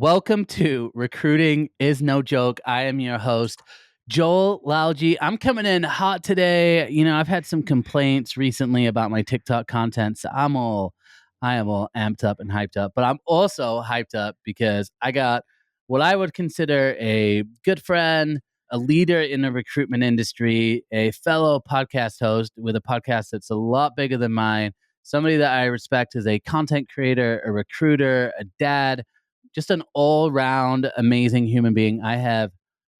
Welcome to Recruiting is No Joke. I am your host, Joel Lalgee. I'm coming in hot today. I've had some complaints recently about my TikTok content, so I am all amped up and hyped up. But I'm also hyped up because I got what I would consider a good friend, a leader in the recruitment industry, a fellow podcast host with a podcast that's a lot bigger than mine, somebody that I respect as a content creator, a recruiter, a dad, just an all-round amazing human being. I have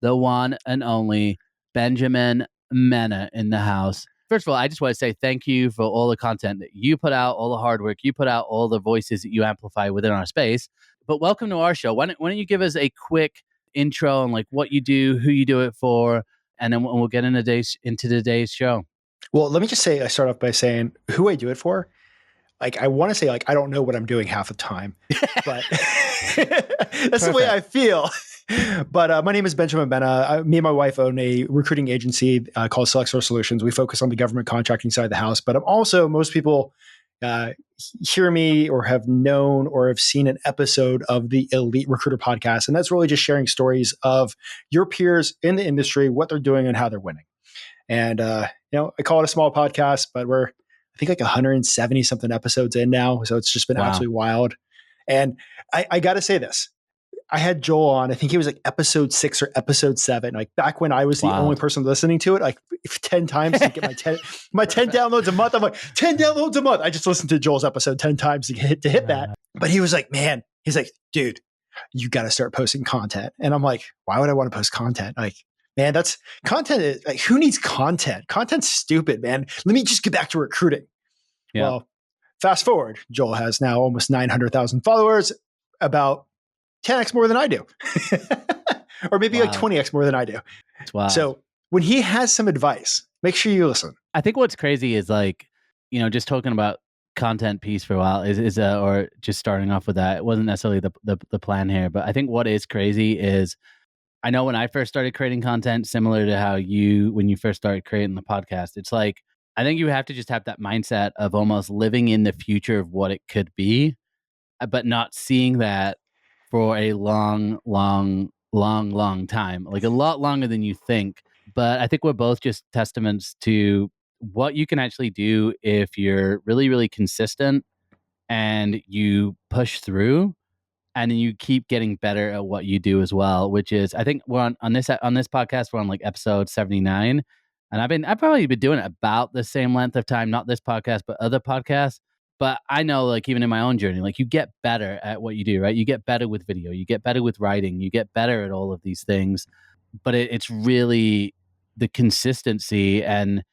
the one and only Benjamin Mena in the house. First of all, I just want to say thank you for all the content that you put out, all the hard work you put out, all the voices that you amplify within our space. But welcome to our show. Why don't you give us a quick intro on like what you do, who you do it for, and then we'll get into today's show. Well, let me just say, I start off by saying who I do it for. I want to say, I don't know what I'm doing half the time, but that's the way I feel. But my name is Benjamin Mena. Me and my wife own a recruiting agency called Select Source Solutions. We focus on the government contracting side of the house, but I'm also, most people hear me or have known or have seen an episode of the Elite Recruiter podcast. And that's really just sharing stories of your peers in the industry, what they're doing and how they're winning. And, I call it a small podcast, but we're, I think, like 170 something episodes in now. So it's just been absolutely wild. And I got to say this. I had Joel on, I think he was like episode 6 or episode 7, like back when I was the only person listening to it, like 10 times to get my 10 downloads a month. I'm like, 10 downloads a month. I just listened to Joel's episode 10 times to hit that. But he was like, man, he's like, dude, you got to start posting content. And I'm like, why would I want to post content? Like, man, that's content. Like, who needs content? Content's stupid, man. Let me just get back to recruiting. Yeah. Well, fast forward, Joel has now almost 900,000 followers, about 10x more than I do, or maybe like 20x more than I do. So when he has some advice, make sure you listen. I think what's crazy is like, just talking about content piece for a while or just starting off with that. It wasn't necessarily the plan here, but I think what is crazy is, I know when I first started creating content, similar to how when you first started creating the podcast, it's like, I think you have to just have that mindset of almost living in the future of what it could be, but not seeing that for a long time, like a lot longer than you think. But I think we're both just testaments to what you can actually do if you're really, really consistent and you push through. And then you keep getting better at what you do as well, which is, I think we're on this podcast, we're on like episode 79. And I've probably been doing it about the same length of time, not this podcast, but other podcasts. But I know, like, even in my own journey, like, you get better at what you do, right? You get better with video, you get better with writing, you get better at all of these things. But it's really the consistency. And,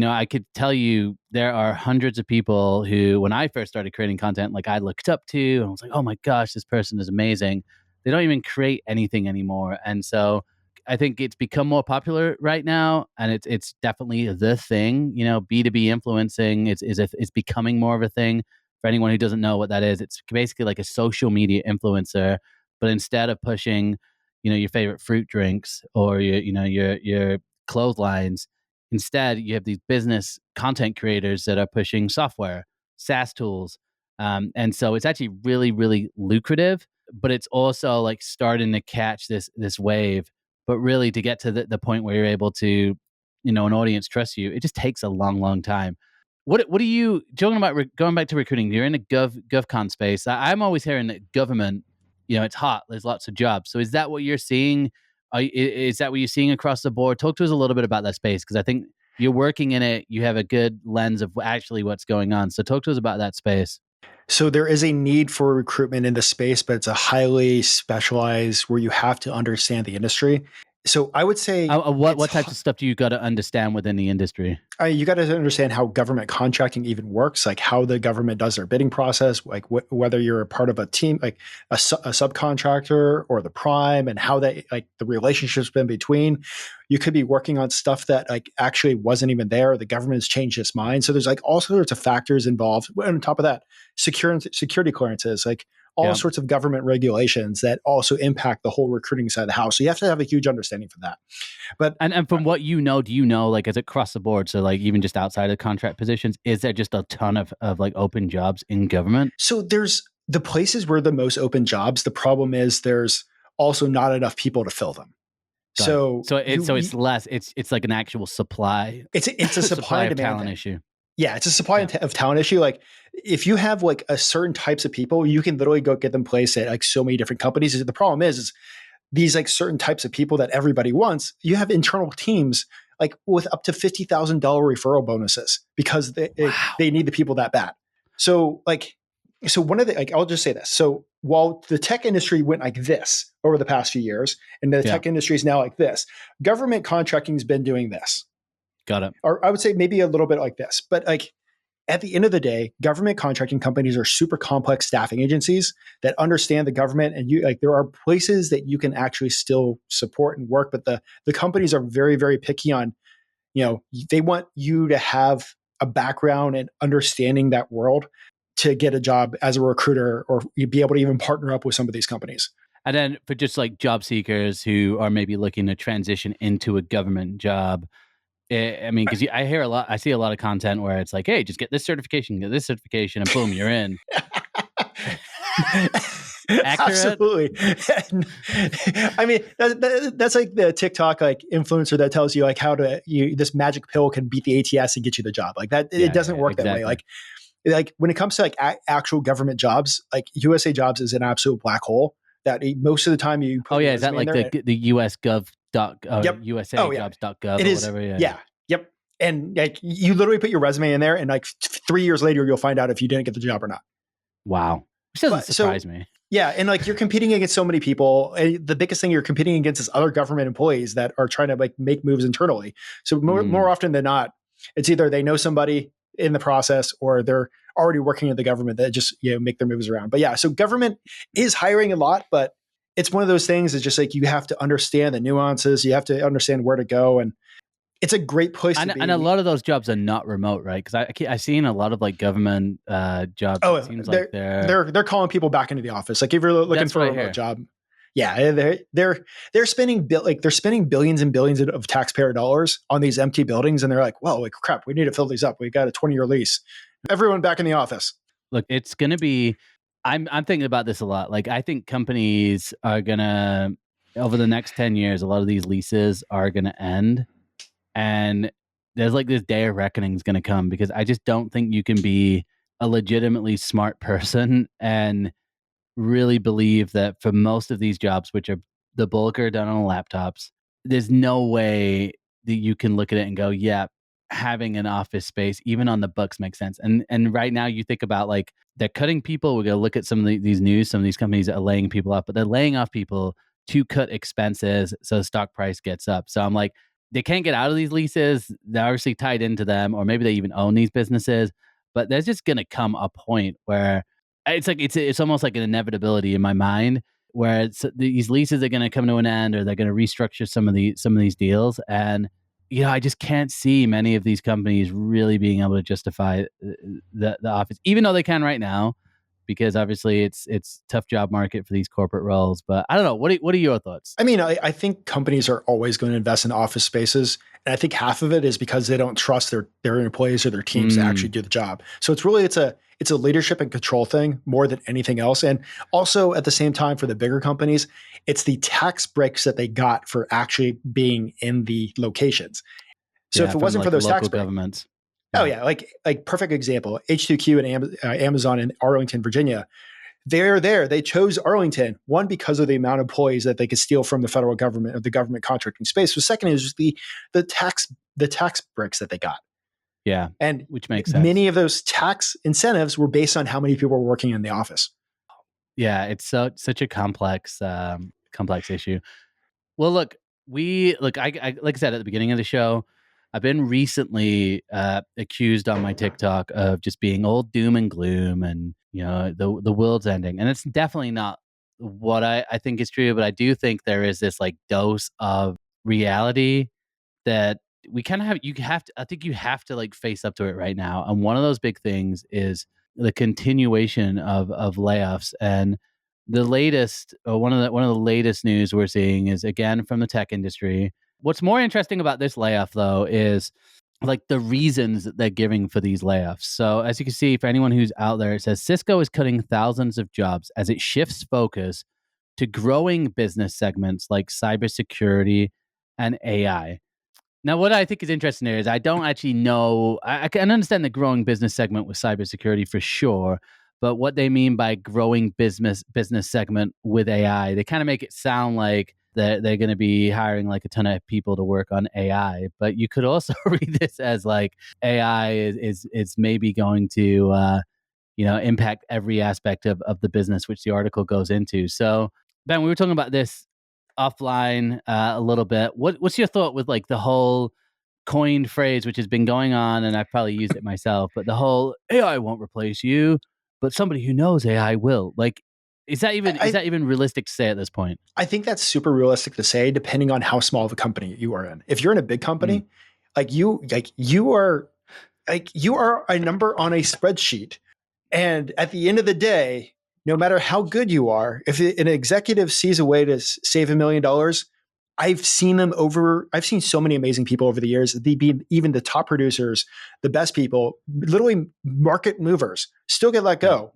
I could tell you there are hundreds of people who, when I first started creating content, like, I looked up to, and I was like, oh my gosh, this person is amazing. They don't even create anything anymore. And so I think it's become more popular right now, and it's definitely the thing. B2B influencing it's becoming more of a thing. For anyone who doesn't know what that is, it's basically like a social media influencer, but instead of pushing, your favorite fruit drinks or your clotheslines, instead you have these business content creators that are pushing software, SaaS tools, and so it's actually really, really lucrative. But it's also like starting to catch this wave. But really, to get to the point where you're able to, an audience trusts you, it just takes a long, long time. What are you talking about? Going back to recruiting, you're in a GovCon space. I'm always hearing that government, it's hot. There's lots of jobs. So is that what you're seeing? Is that what you're seeing across the board? Talk to us a little bit about that space, because I think you're working in it. You have a good lens of actually what's going on. So talk to us about that space. So there is a need for recruitment in the space, but it's a highly specialized where you have to understand the industry. So I would say what types of stuff do you got to understand within the industry? You got to understand how government contracting even works, like how the government does their bidding process, like whether you're a part of a team, like a subcontractor or the prime, and how that, like, the relationship's been between. You could be working on stuff that like actually wasn't even there. The government's changed its mind. So there's like all sorts of factors involved. And on top of that, security clearances, like all sorts of government regulations that also impact the whole recruiting side of the house. So you have to have a huge understanding for that. But and from what do you know, like, is it across the board? So like even just outside of contract positions, is there just a ton of like open jobs in government? So there's the places where the most open jobs, the problem is there's also not enough people to fill them. Got it. So it's less. It's like an actual supply. it's a supply supply and of demand talent thing. issue. Yeah, it's a supply of talent issue. Like if you have like a certain types of people, you can literally go get them placed at like so many different companies. The problem is these like certain types of people that everybody wants. You have internal teams like with up to $50,000 referral bonuses because Wow. they need the people that bad. So one of the like I'll just say this. So while the tech industry went like this over the past few years, and the tech industry is now like this, government contracting has been doing this. Got it. Or I would say maybe a little bit like this, but like at the end of the day, government contracting companies are super complex staffing agencies that understand the government, and you like there are places that you can actually still support and work, but the companies are very, very picky on, they want you to have a background and understanding that world to get a job as a recruiter or you'd be able to even partner up with some of these companies. And then for just like job seekers who are maybe looking to transition into a government job, I mean, because I see a lot of content where it's like, hey, just get this certification, and boom, you're in. Accurate? Absolutely. I mean, that's like the TikTok like influencer that tells you like how to this magic pill can beat the ATS and get you the job. Like that, it doesn't work that way. Like when it comes to like actual government jobs, like USA Jobs is an absolute black hole that most of the time you put is that like the US Gov yep. USAjobs.gov it or is, whatever? Yeah. Yep. And like you literally put your resume in there and like 3 years later, you'll find out if you didn't get the job or not. Wow. Which doesn't surprise me. Yeah. And like you're competing against so many people. And the biggest thing you're competing against is other government employees that are trying to like make moves internally. So more often than not, it's either they know somebody in the process or they're already working in the government that just, make their moves around. But yeah, so government is hiring a lot, but it's one of those things. It's just like, you have to understand the nuances. You have to understand where to go. And it's a great place to be. And a lot of those jobs are not remote, right? Because I've seen a lot of like government jobs. Oh, it seems like they're calling people back into the office. Like if you're looking for a remote job, yeah, they're spending billions and billions of taxpayer dollars on these empty buildings, and they're like, well, like crap, we need to fill these up. We got a 20-year lease. Everyone back in the office. Look, it's gonna be. I'm thinking about this a lot. Like I think companies are gonna over the next 10 years, a lot of these leases are gonna end. And there's like this day of reckoning is going to come because I just don't think you can be a legitimately smart person and really believe that for most of these jobs, which are the bulk are done on laptops, there's no way that you can look at it and go, yeah, having an office space, even on the books, makes sense. And right now you think about like they're cutting people. We're going to look at some of these news. Some of these companies are laying people off, but they're laying off people to cut expenses so the stock price gets up. So I'm like, they can't get out of these leases. They're obviously tied into them, or maybe they even own these businesses. But there's just going to come a point where it's like it's almost like an inevitability in my mind where these leases are going to come to an end, or they're going to restructure some of these deals. And I just can't see many of these companies really being able to justify the office, even though they can right now, because obviously it's tough job market for these corporate roles. But I don't know. What are your thoughts? I mean, I think companies are always going to invest in office spaces. And I think half of it is because they don't trust their employees or their teams to actually do the job. So it's a leadership and control thing more than anything else. And also at the same time for the bigger companies, it's the tax breaks that they got for actually being in the locations. So if it wasn't for those tax governments. Oh yeah, like perfect example, H2Q and Amazon in Arlington, Virginia. They're there. They chose Arlington, one, because of the amount of employees that they could steal from the federal government or the government contracting space. The second is just the tax breaks that they got. Yeah, and which makes sense. Many of those tax incentives were based on how many people were working in the office. Yeah, it's such a complex issue. Well, look, I like I said at the beginning of the show, I've been recently accused on my TikTok of just being all doom and gloom and, the world's ending. And it's definitely not what I think is true, but I do think there is this like dose of reality that we kind of I think you have to like face up to it right now. And one of those big things is the continuation of layoffs. And the latest, one of the latest news we're seeing is again from the tech industry. What's more interesting about this layoff, though, is like the reasons that they're giving for these layoffs. So as you can see, for anyone who's out there, it says Cisco is cutting thousands of jobs as it shifts focus to growing business segments like cybersecurity and AI. Now, what I think is interesting here is I don't actually know. I can understand the growing business segment with cybersecurity for sure, but what they mean by growing business segment with AI, they kind of make it sound like they're going to be hiring like a ton of people to work on AI. But you could also read this as like AI is maybe going to impact every aspect of the business, which the article goes into. So, Ben, we were talking about this offline a little bit. What's your thought with like the whole coined phrase, which has been going on, and I've probably used it myself, but the whole AI won't replace you, but somebody who knows AI will. Like, is that even realistic to say at this point? I think that's super realistic to say, depending on how small of a company you are in. If you're in a big Mm, company, you are a number on a spreadsheet. And at the end of the day, no matter how good you are, if an executive sees a way to save $1 million, I've seen so many amazing people over the years, even the top producers, the best people, literally market movers, still get let yeah. go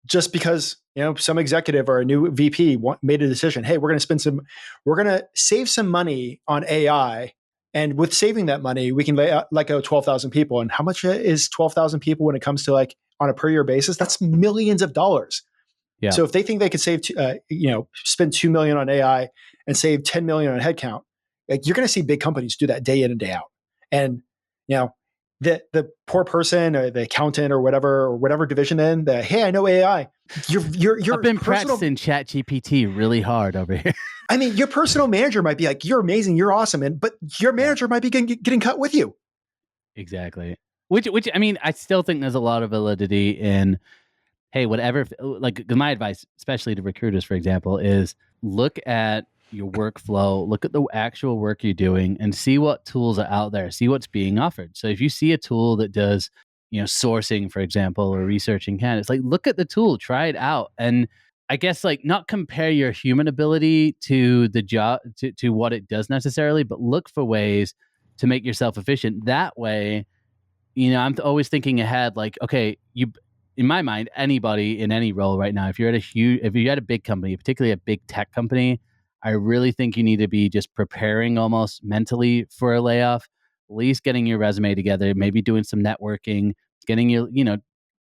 just because some executive or a new VP made a decision. Hey, we're going to save some money on AI, and with saving that money, we can let go 12,000 people. And how much is 12,000 people when it comes to like on a per year basis? That's millions of dollars. Yeah. So if they think they could spend 2 million on AI and save 10 million on headcount, like you're going to see big companies do that day in and day out. And you know, the poor person or the accountant or whatever division in the, hey, I know AI. I've been practicing Chat GPT really hard over here. I mean, your personal manager might be like, you're amazing, you're awesome, but your manager might be getting cut with you. Exactly. Which I mean, I still think there's a lot of validity in, hey, whatever. Like my advice, especially to recruiters, for example, is look at your workflow, look at the actual work you're doing, and see what tools are out there. See what's being offered. So if you see a tool that does, sourcing, for example, or researching candidates, like look at the tool, try it out, and I guess like not compare your human ability to the job to what it does necessarily, but look for ways to make yourself efficient. That way, I'm always thinking ahead, like, okay, in my mind, anybody in any role right now, if you're at a big company, particularly a big tech company, I really think you need to be just preparing almost mentally for a layoff, at least getting your resume together, maybe doing some networking, getting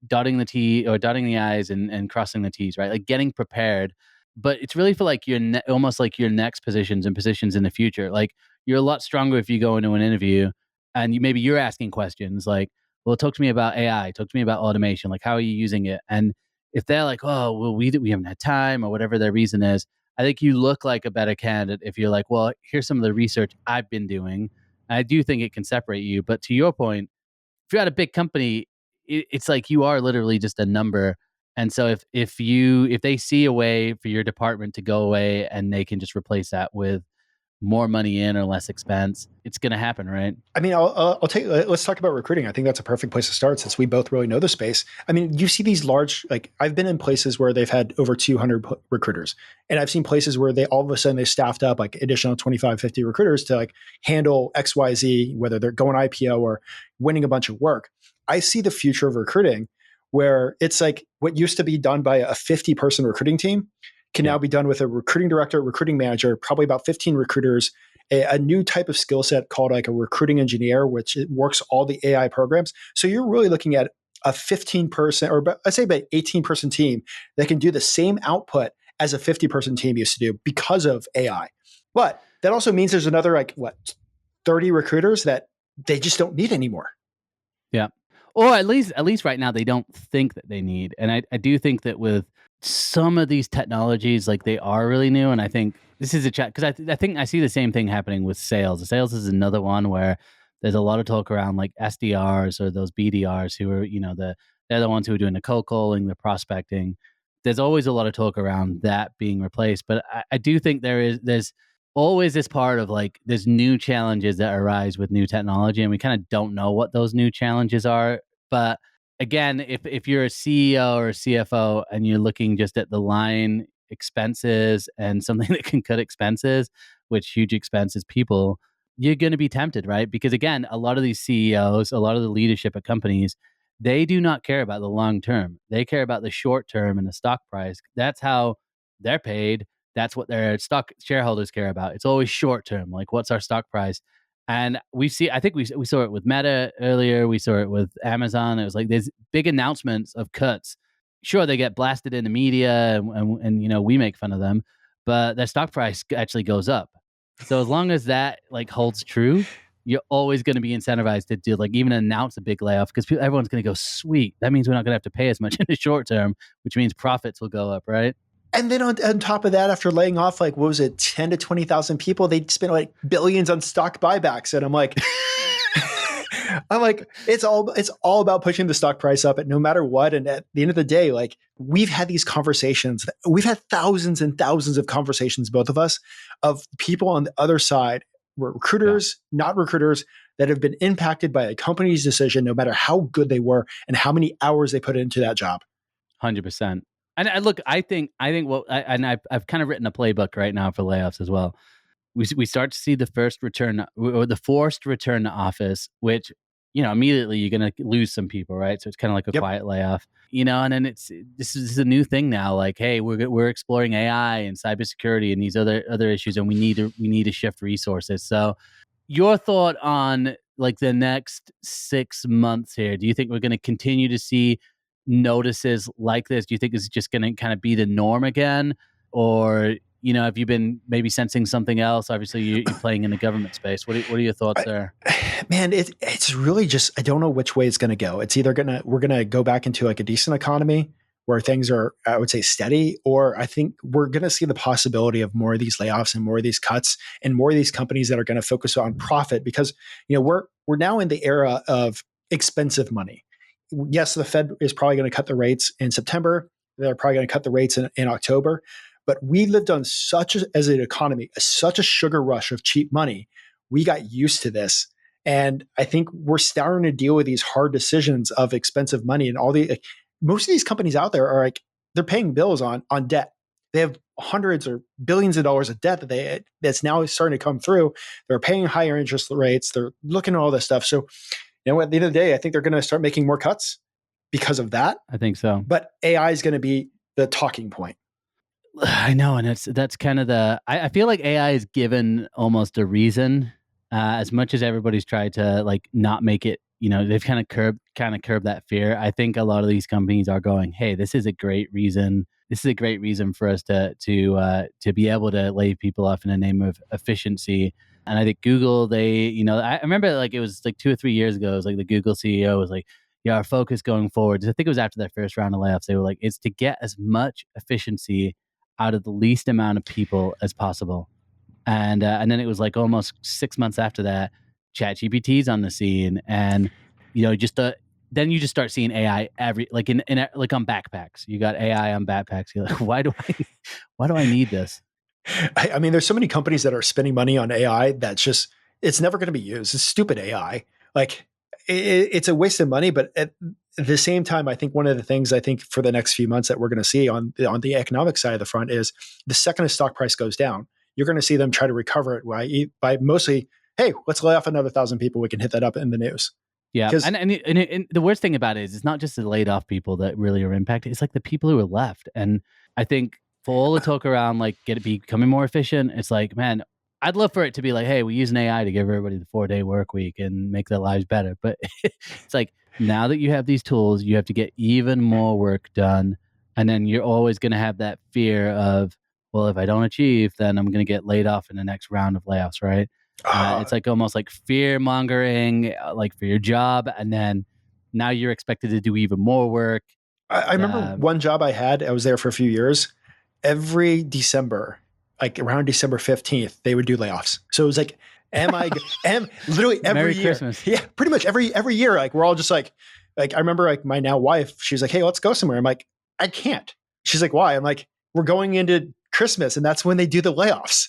dotting the T or dotting the I's and crossing the T's, right? Like getting prepared. But it's really for like almost like your next positions and positions in the future. Like you're a lot stronger if you go into an interview and maybe you're asking questions like, well, talk to me about AI, talk to me about automation, like how are you using it? And if they're like, oh, well, we haven't had time or whatever their reason is, I think you look like a better candidate if you're like, well, here's some of the research I've been doing. I do think it can separate you. But to your point, if you're at a big company, it's like you are literally just a number. And so if they see a way for your department to go away and they can just replace that with more money in or less expense, it's going to happen, right? I mean, let's talk about recruiting. I think that's a perfect place to start since we both really know the space. I mean, you see these large, like I've been in places where they've had over 200 recruiters, and I've seen places where they all of a sudden they staffed up like additional 25, 50 recruiters to like handle XYZ, whether they're going IPO or winning a bunch of work. I see the future of recruiting where it's like what used to be done by a 50-person recruiting team can Yeah. now be done with a recruiting director, recruiting manager, probably about 15 recruiters, a new type of skill set called like a recruiting engineer, which it works all the AI programs. So you're really looking at a 15-person or let's say about 18-person team that can do the same output as a 50-person team used to do because of AI. But that also means there's another 30 recruiters that they just don't need anymore. Yeah. Or at least right now they don't think that they need. And I do think that with some of these technologies, like they are really new. And I think this is a chat because I think I see the same thing happening with sales. Sales is another one where there's a lot of talk around like SDRs or those BDRs who are, they're the ones who are doing the cold calling, the prospecting. There's always a lot of talk around that being replaced. But I do think there's always this part of like there's new challenges that arise with new technology and we kind of don't know what those new challenges are. But again, if you're a CEO or a CFO and you're looking just at the line expenses and something that can cut expenses, which huge expenses people, you're going to be tempted, right? Because again, a lot of these CEOs, a lot of the leadership at companies, they do not care about the long term. They care about the short term and the stock price. That's how they're paid. That's what their stock shareholders care about. It's always short term. Like, what's our stock price? And I think we saw it with Meta earlier. We saw it with Amazon. It was like there's big announcements of cuts. Sure, they get blasted in the media, and we make fun of them, but their stock price actually goes up. So as long as that like holds true, you're always going to be incentivized to do like even announce a big layoff because everyone's going to go, sweet. That means we're not going to have to pay as much in the short term, which means profits will go up, right? And then on top of that, after laying off, like, what was it, 10 to 20,000 people, they spent like billions on stock buybacks. And I'm like, it's all about pushing the stock price up at no matter what. And at the end of the day, like, we've had these conversations. We've had thousands and thousands of conversations, both of us, of people on the other side, recruiters, not recruiters, that have been impacted by a company's decision, no matter how good they were and how many hours they put into that job. 100%. And I think I've kind of written a playbook right now for layoffs as well. We start to see the first return or the forced return to office, which, immediately you're going to lose some people, right? So it's kind of like a quiet layoff, and then this is a new thing now. Like, hey, we're exploring AI and cybersecurity and these other issues, and we need to shift resources. So your thought on like the next 6 months here, do you think we're going to continue to see notices like this? Do you think it's just going to kind of be the norm again? Or, have you been maybe sensing something else? Obviously, you're playing in the government space. What are your thoughts there? Man, it's really just, I don't know which way it's going to go. It's either we're going to go back into like a decent economy where things are, I would say, steady, or I think we're going to see the possibility of more of these layoffs and more of these cuts and more of these companies that are going to focus on profit because, we're now in the era of expensive money. Yes, the Fed is probably going to cut the rates in September. They're probably going to cut the rates in October. But we lived on as an economy, such a sugar rush of cheap money. We got used to this. And I think we're starting to deal with these hard decisions of expensive money. And most of these companies out there are like, they're paying bills on debt. They have hundreds or billions of dollars of debt that's now starting to come through. They're paying higher interest rates. They're looking at all this stuff. So, at the end of the day, I think they're going to start making more cuts because of that. I think so. But AI is going to be the talking point. I know. And that's kind of I feel like AI is given almost a reason, as much as everybody's tried to like not make it, they've kind of curbed that fear. I think a lot of these companies are going, hey, this is a great reason. This is a great reason for us to be able to lay people off in the name of efficiency. And I think Google, I remember like it was like 2 or 3 years ago, it was like the Google CEO was like, yeah, our focus going forward, I think it was after that first round of layoffs, they were like, it's to get as much efficiency out of the least amount of people as possible. And then it was like almost 6 months after that, ChatGPT's on the scene, and then you just start seeing AI like in like on backpacks. You got AI on backpacks. You're like, why do I need this? I mean, there's so many companies that are spending money on AI that's just, it's never going to be used. It's stupid AI. Like it's a waste of money, but at the same time, I think one of the things I think for the next few months that we're going to see on the economic side of the front is the second a stock price goes down, you're going to see them try to recover it by mostly, hey, let's lay off another 1,000 people. We can hit that up in the news. Yeah, and the worst thing about it is it's not just the laid off people that really are impacted. It's like the people who are left. And I think for all the talk around like becoming more efficient, it's like, man, I'd love for it to be like, hey, we use an AI to give everybody the 4-day work week and make their lives better. But it's like, now that you have these tools, you have to get even more work done. And then you're always going to have that fear of, well, if I don't achieve, then I'm going to get laid off in the next round of layoffs, right? It's like almost like fear mongering, like for your job. And then now you're expected to do even more work. I remember one job I had, I was there for a few years. Every December, like around December 15th, they would do layoffs. So it was like, literally every Merry year. Christmas. Yeah, pretty much every year. Like we're all just like I remember like my now wife, she's like, hey, let's go somewhere. I'm like, I can't. She's like, why? I'm like, we're going into Christmas and that's when they do the layoffs.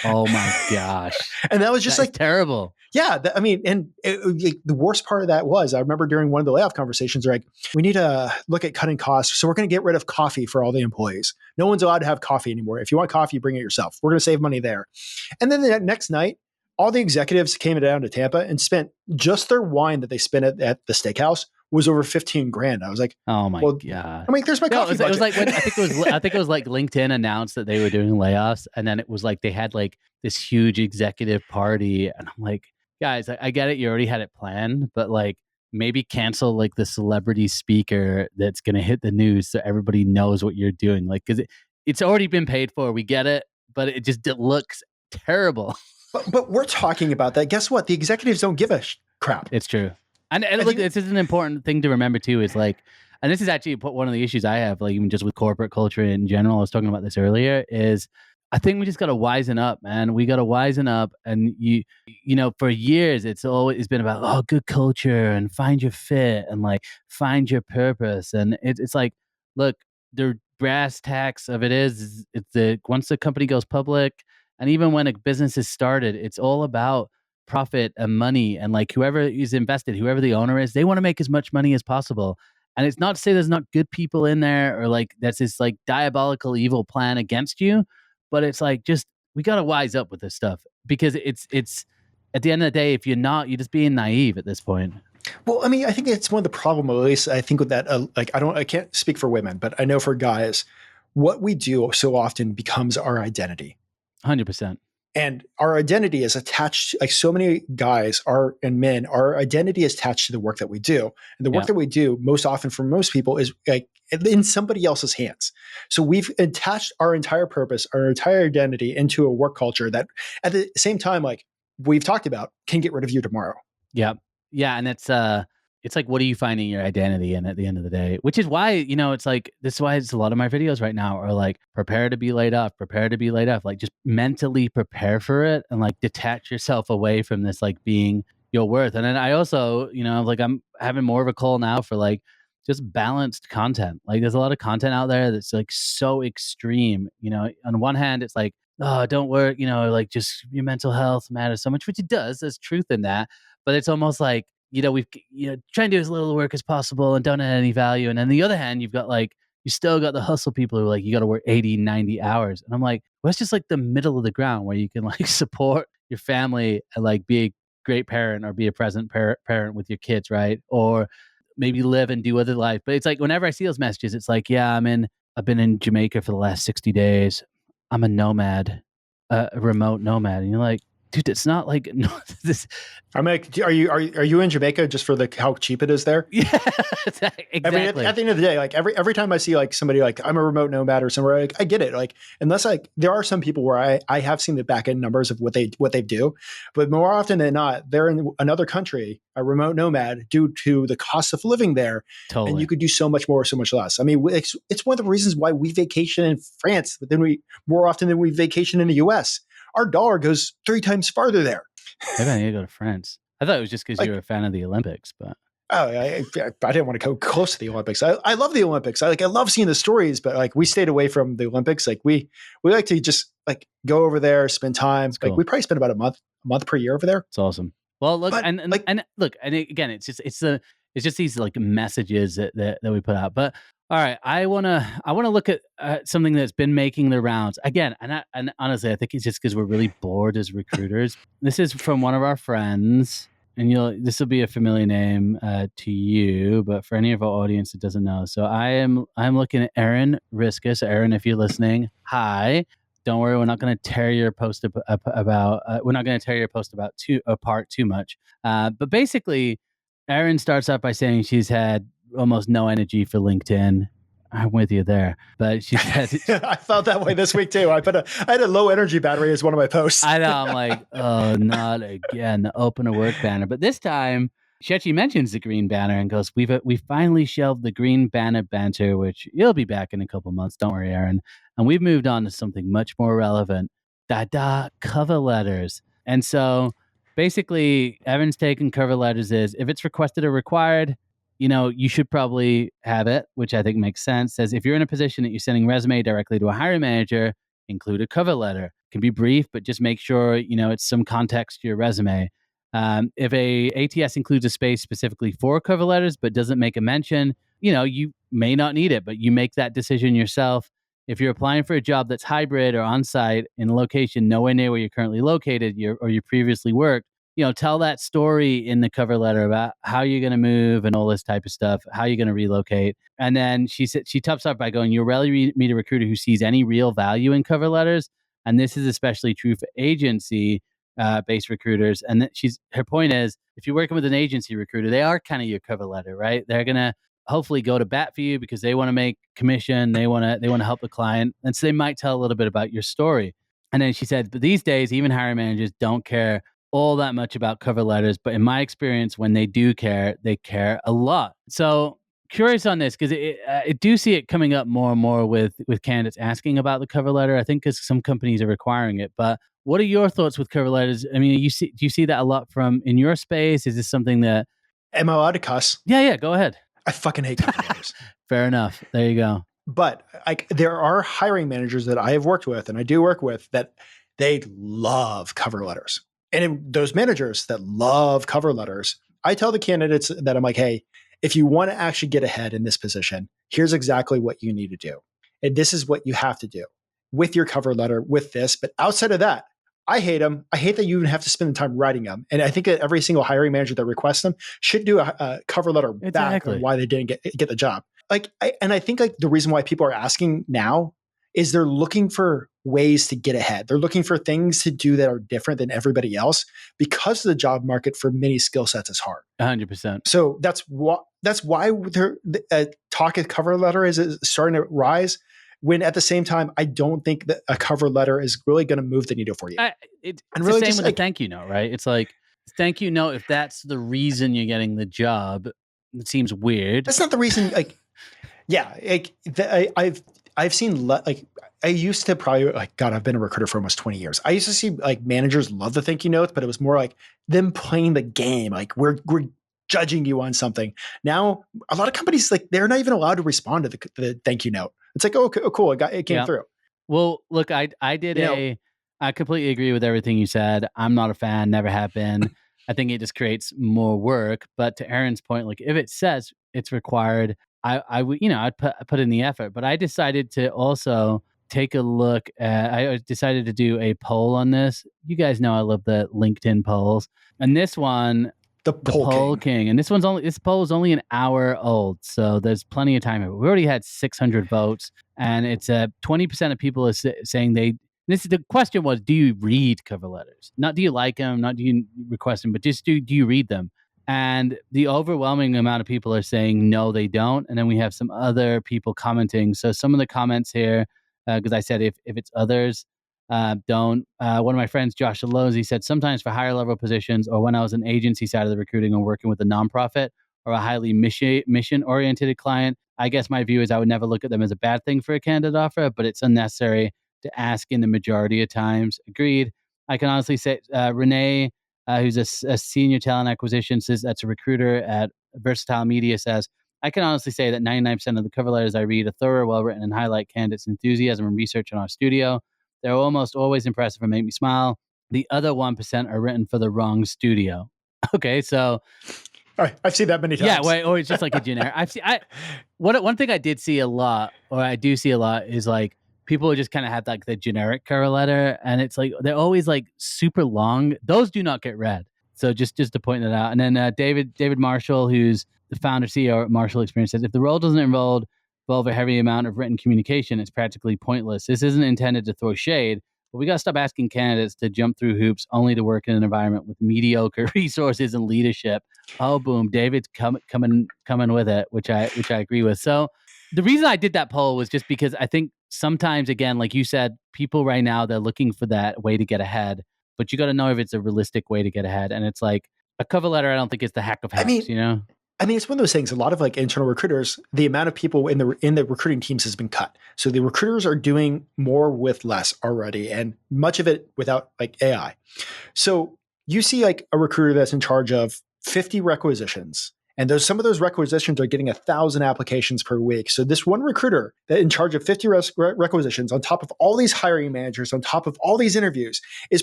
Oh my gosh. And that was just like terrible. Yeah. The worst part of that was I remember during one of the layoff conversations, they're like, we need to look at cutting costs. So we're going to get rid of coffee for all the employees. No one's allowed to have coffee anymore. If you want coffee, bring it yourself. We're going to save money there. And then the next night, all the executives came down to Tampa and spent just their wine that they spent at the steakhouse was over 15 grand. I was like, Oh my well, God. I mean, there's my No, coffee it was budget. like when I think it was like LinkedIn announced that they were doing layoffs, and then it was like they had like this huge executive party, and I'm like, guys, I get it, you already had it planned, but like maybe cancel like the celebrity speaker that's gonna hit the news so everybody knows what you're doing, like because it's already been paid for. We get it, but it looks terrible. But we're talking about that. Guess what? The executives don't give a crap. It's true. And look, this is an important thing to remember too, is like, and this is actually one of the issues I have, like even just with corporate culture in general, I was talking about this earlier, is I think we just got to wisen up, man. We got to wisen up. And you know, for years, it's always been about, oh, good culture and find your fit and like find your purpose. And it's like, look, the brass tacks of it is it's once the company goes public, and even when a business is started, it's all about profit and money, and like whoever is invested, whoever the owner is, they want to make as much money as possible. And it's not to say there's not good people in there, or like that's this like diabolical evil plan against you, but it's like, just we got to wise up with this stuff, because it's at the end of the day, if you're not, you're just being naive at this point. Well, I mean, I think it's one of the problem, at least I think with that, like, I can't speak for women, but I know for guys, what we do so often becomes our identity. 100%. And our identity is attached, like so many guys are and men, our identity is attached to the work that we do. And the work Yeah. that we do most often for most people is like in somebody else's hands. So we've attached our entire purpose, our entire identity into a work culture that at the same time, like we've talked about, can get rid of you tomorrow. Yeah. Yeah. And it's like, what are you finding your identity in at the end of the day? Which is why, you know, it's like, this is why it's a lot of my videos right now are like, prepare to be laid off, prepare to be laid off. Like, just mentally prepare for it and like detach yourself away from this, like being your worth. And then I also, you know, like I'm having more of a call now for like just balanced content. Like, there's a lot of content out there that's like so extreme. You know, on one hand, it's like, oh, don't work, you know, like just your mental health matters so much, which it does. There's truth in that. But it's almost like, you know, we've, you know, try and do as little work as possible and don't add any value. And on the other hand, you've got like, you still got the hustle people who are like, you got to work 80, 90 hours. And I'm like, well, it's just like the middle of the ground where you can like support your family and like be a great parent or be a present parent with your kids, right? Or maybe live and do other life. But it's like, whenever I see those messages, it's like, yeah, I've been in Jamaica for the last 60 days. I'm a nomad, a remote nomad. And you're like, dude, it's not like, no, this. I'm like, are you in Jamaica just for how cheap it is there? Yeah, exactly. I mean, at the end of the day, like every time I see like somebody like I'm a remote nomad or somewhere, like I get it. Like, unless like there are some people where I have seen the back end numbers of what they do, but more often than not, they're in another country, a remote nomad, due to the cost of living there, Totally. and you could do so much more, so much less. I mean, it's one of the reasons why we vacation in France, but then we more often than we vacation in the U.S. Our dollar goes 3 times farther there. Maybe I need to go to France. I thought it was just because Like, you were a fan of the Olympics, but oh, I didn't want to go close to the Olympics. I love the Olympics. I love seeing the stories, but like we stayed away from the Olympics. Like we like to just like go over there, spend time. It's cool. Like we probably spend about a month per year over there. It's awesome. Well, look, But, and look, and again, it's just these like messages that we put out. But all right, I wanna look at something that's been making the rounds again, and honestly, I think it's just because we're really bored as recruiters. This is from one of our friends, and this will be a familiar name to you, but for any of our audience that doesn't know, so I'm looking at Aaron Riskus. Aaron, if you're listening, hi. Don't worry, we're not going to tear your post apart too much. But basically, Erin starts out by saying she's had almost no energy for LinkedIn. I'm with you there, but she said I felt that way this week too. I had a low energy battery as one of my posts. I know. I'm like, oh, not again, the open to work banner. But this time, she actually mentions the green banner and goes, "We finally shelved the green banner banter, which you'll be back in a couple months. Don't worry, Aaron. And we've moved on to something much more relevant. Cover letters. And so basically, Evan's taken cover letters is if it's requested or required, you know, you should probably have it, which I think makes sense. Says if you're in a position that you're sending resume directly to a hiring manager, include a cover letter. It can be brief, but just make sure, you know, it's some context to your resume. If a ATS includes a space specifically for cover letters, but doesn't make a mention, you know, you may not need it, but you make that decision yourself. if you're applying for a job that's hybrid or on-site in a location nowhere near where you're currently located or you previously worked, tell that story in the cover letter about how you're going to move and all this type of stuff, how you're going to relocate. And then she tops up by going, you'll rarely meet a recruiter who sees any real value in cover letters. And this is especially true for agency based recruiters. And her point is, if you're working with an agency recruiter, they are kind of your cover letter, right? They're going to hopefully go to bat for you because they want to make commission. They want to help the client. And so they might tell a little bit about your story. And then she said, but these days, even hiring managers don't care all that much about cover letters. But in my experience, when they do care, they care a lot. So curious on this, because I do see it coming up more and more with candidates asking about the cover letter. I think because some companies are requiring it. But what are your thoughts with cover letters? I mean, do you see that a lot from in your space? Is this something that... Am I allowed to cuss? Yeah, go ahead. I fucking hate cover letters. Fair enough. There you go. But there are hiring managers that I have worked with, and I do work with, that they love cover letters. And in those managers that love cover letters, I tell the candidates that I'm like, hey, if you want to actually get ahead in this position, here's exactly what you need to do. And this is what you have to do with your cover letter, with this. But outside of that, I hate them. I hate that you even have to spend the time writing them. And I think that every single hiring manager that requests them should do a cover letter back on why they didn't get the job. I think the reason why people are asking now is they're looking for ways to get ahead. They're looking for things to do that are different than everybody else because the job market for many skill sets is hard. 100%. So that's why talk of cover letter is starting to rise. When at the same time, I don't think that a cover letter is really going to move the needle for you. It's really the same with a thank you note, right? It's like, thank you note, if that's the reason you're getting the job, it seems weird. That's not the reason. I've seen I used to probably God, I've been a recruiter for almost 20 years. I used to see managers love the thank you notes, but it was more like them playing the game. Like we're judging you on something. Now, a lot of companies, they're not even allowed to respond to the thank you note. It's like, oh, cool. It came through. Well, look, I completely agree with everything you said. I'm not a fan, never have been. I think it just creates more work. But to Aaron's point, if it says it's required, I would, I'd put in the effort. But I decided to also take a look at, I decided to do a poll on this. You guys know I love the LinkedIn polls. And this one, the poll king. And this poll is only an hour old, so there's plenty of time. We already had 600 votes, and it's 20% of people are saying they. The question was, do you read cover letters? Not do you like them, not do you request them, but just do you read them? And the overwhelming amount of people are saying no, they don't. And then we have some other people commenting. So some of the comments here, because I said if it's others. Don't. One of my friends, Joel Lalgee, said sometimes for higher level positions or when I was an agency side of the recruiting and working with a nonprofit or a highly mission oriented client, I guess my view is I would never look at them as a bad thing for a candidate offer, but it's unnecessary to ask in the majority of times. Agreed. I can honestly say Renee, who's a senior talent acquisition, says that's a recruiter at Versatile Media, says, I can honestly say that 99% of the cover letters I read are thorough, well-written, and highlight candidates' enthusiasm and research in our studio. They're almost always impressive and make me smile. The other 1% are written for the wrong studio. Okay, so... All right, I've seen that many times. Yeah, or it's just like a generic... One thing I did see a lot, or I do see a lot, is people just kind of have the generic cover letter, and it's they're always super long. Those do not get read. So just to point that out. And then David Marshall, who's the founder CEO at Marshall Experience, says, if the role doesn't involve a heavy amount of written communication, it's practically pointless. This isn't intended to throw shade, but we got to stop asking candidates to jump through hoops only to work in an environment with mediocre resources and leadership. Oh, boom. David's coming with it, which I agree with. So the reason I did that poll was just because I think sometimes, again, like you said, people right now, they're looking for that way to get ahead, but you got to know if it's a realistic way to get ahead. And it's a cover letter, I don't think is the hack of hacks, it's one of those things. A lot of internal recruiters, the amount of people in the recruiting teams has been cut. So the recruiters are doing more with less already, and much of it without AI. So you see a recruiter that's in charge of 50 requisitions, and some of those requisitions are getting 1,000 applications per week. So this one recruiter that in charge of 50 requisitions on top of all these hiring managers, on top of all these interviews,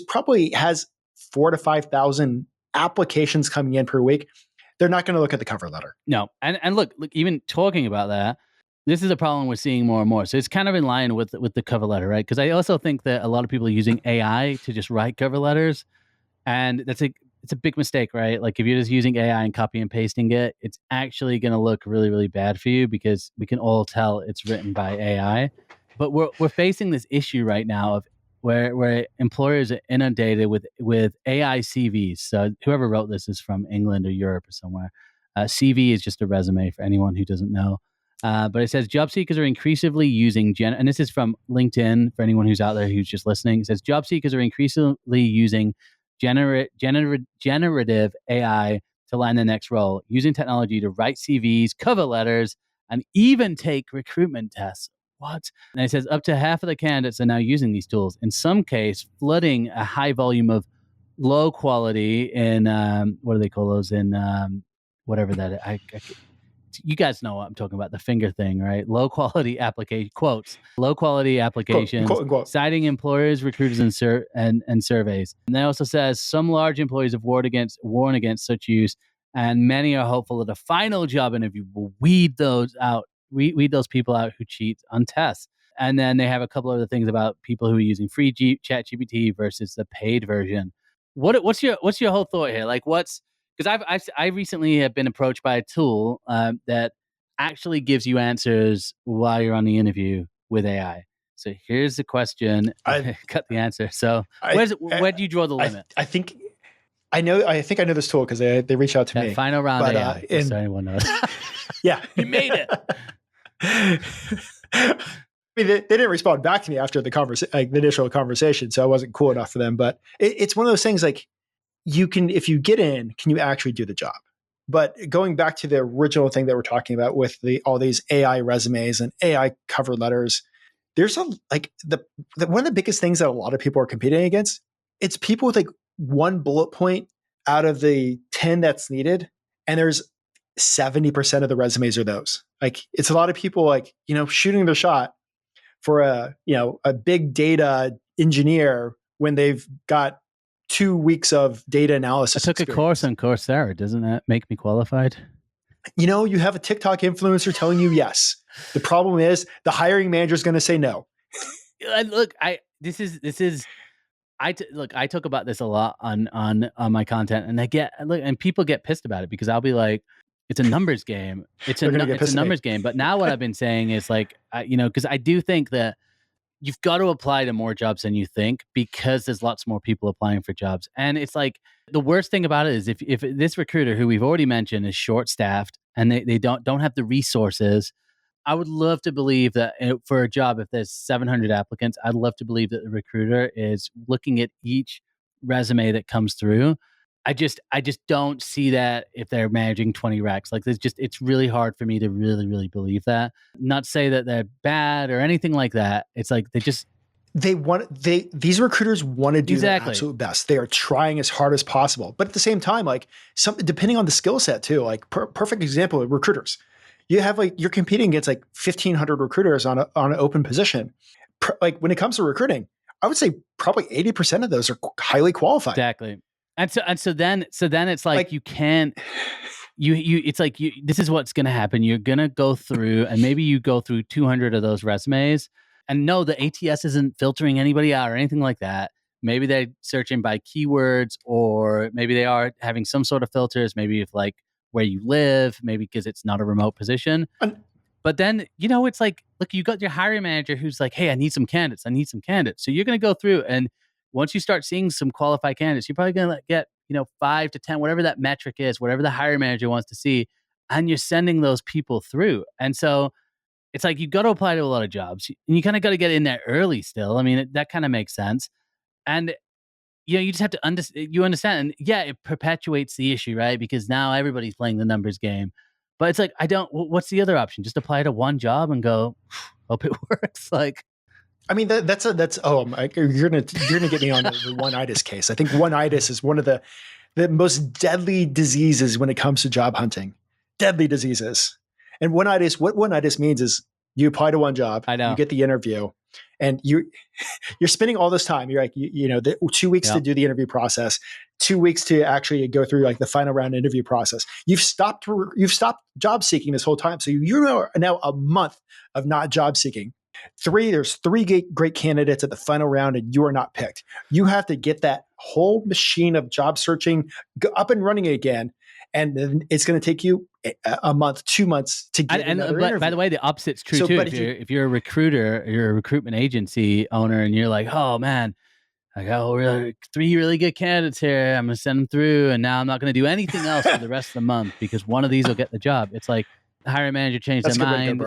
probably has 4,000 to 5,000 applications coming in per week. They're not going to look at the cover letter. No. And look, even talking about that, this is a problem we're seeing more and more. So it's kind of in line with the cover letter, right? Because I also think that a lot of people are using AI to just write cover letters, and it's a big mistake, right? Like if you're just using AI and copy and pasting it, it's actually going to look really, really bad for you because we can all tell it's written by AI. But we're facing this issue right now of where employers are inundated with AI CVs. So whoever wrote this is from England or Europe or somewhere. CV is just a resume for anyone who doesn't know. But it says job seekers are increasingly using and this is from LinkedIn for anyone who's out there who's just listening. It says job seekers are increasingly using generative AI to land the next role, using technology to write CVs, cover letters, and even take recruitment tests. What? And it says up to half of the candidates are now using these tools. In some case, flooding a high volume of low quality in what do they call those in whatever that you guys know what I'm talking about, the finger thing, right? Low quality application quotes, low quality applications, quote. citing employers, recruiters, and surveys. And then also says some large employers have warned against such use, and many are hopeful that a final job interview will weed those people out who cheat on tests. And then they have a couple other things about people who are using free chat GPT versus the paid version. What's your whole thought here? Like because I recently have been approached by a tool that actually gives you answers while you're on the interview with AI. So here's the question. Cut the answer. So where do you draw the limit? I think I know this tool because they reach out to me. Final round AI. So anyone knows. Yeah, you made it. I mean, they didn't respond back to me after the initial conversation, so I wasn't cool enough for them. But it's one of those things like, you can, if you get in, can you actually do the job? But going back to the original thing that we're talking about with all these AI resumes and AI cover letters, there's one of the biggest things that a lot of people are competing against. It's people with like one bullet point out of the 10 that's needed, and there's 70% of the resumes are those. Like it's a lot of people like, shooting their shot for a big data engineer when they've got 2 weeks of data analysis. I took a course on Coursera. Doesn't that make me qualified? You have a TikTok influencer telling you yes. The problem is the hiring manager is going to say no. Look, I talk about this a lot on my content, and people get pissed about it because I'll be like, it's a numbers game. It's a numbers game. But now what I've been saying is like, because I do think that you've got to apply to more jobs than you think because there's lots more people applying for jobs. And it's like the worst thing about it is if this recruiter, who we've already mentioned, is short-staffed and they don't have the resources, I would love to believe that for a job, if there's 700 applicants, I'd love to believe that the recruiter is looking at each resume that comes through. I just don't see that if they're managing 20 recs. Like it's really hard for me to really, really believe that. Not say that they're bad or anything like that. It's like these recruiters want to do their absolute best. They are trying as hard as possible. But at the same time, like depending on the skill set too, like perfect example of recruiters. You have you're competing against 1,500 recruiters on an open position. Like when it comes to recruiting, I would say probably 80% of those are highly qualified. Exactly. And so then it's like you can't, it's like this is what's going to happen. You're going to go through, and maybe you go through 200 of those resumes, and no, the ATS isn't filtering anybody out or anything like that. Maybe they're searching by keywords, or maybe they are having some sort of filters, maybe if where you live, maybe because it's not a remote position. But then, it's like, look, you got your hiring manager who's like, hey, I need some candidates. So you're going to go through, and once you start seeing some qualified candidates, you're probably going to get, 5 to 10, whatever that metric is, whatever the hiring manager wants to see, and you're sending those people through. And so it's like, you got to apply to a lot of jobs, and you kind of got to get in there early still. I mean, that kind of makes sense. And, you just have to understand. And yeah, it perpetuates the issue, right? Because now everybody's playing the numbers game. But it's like, what's the other option? Just apply to one job and go, hope it works. Like, I mean, you're gonna get me on the one-itis case. I think one-itis is one of the most deadly diseases when it comes to job hunting. Deadly diseases. And what one-itis means is you apply to one job, you get the interview, and you're spending all this time. You're like, the 2 weeks to do the interview process, 2 weeks to actually go through like the final round interview process. You've stopped job seeking this whole time. So you're now a month of not job seeking. There's three great candidates at the final round, and you are not picked. You have to get that whole machine of job searching up and running again. And then it's going to take you a month, 2 months to get another interview. By the way, the opposite's true too. If you're a recruiter, you're a recruitment agency owner, and you're like, oh man, I got 3 really good candidates here. I'm going to send them through, and now I'm not going to do anything else for the rest of the month because one of these will get the job. It's like the hiring manager changed their mind,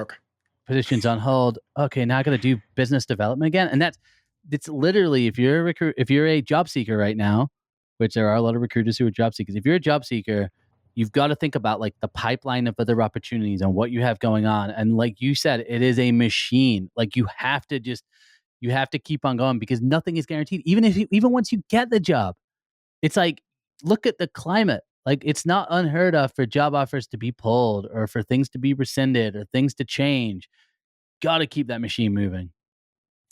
positions on hold. Okay, now I got to do business development again, and it's literally if you're a job seeker right now, which there are a lot of recruiters who are job seekers. If you're a job seeker, you've got to think about like the pipeline of other opportunities and what you have going on. And like you said, it is a machine. Like you have to keep on going because nothing is guaranteed. Even once you get the job, it's like, look at the climate. Like it's not unheard of for job offers to be pulled or for things to be rescinded or things to change. Got to keep that machine moving.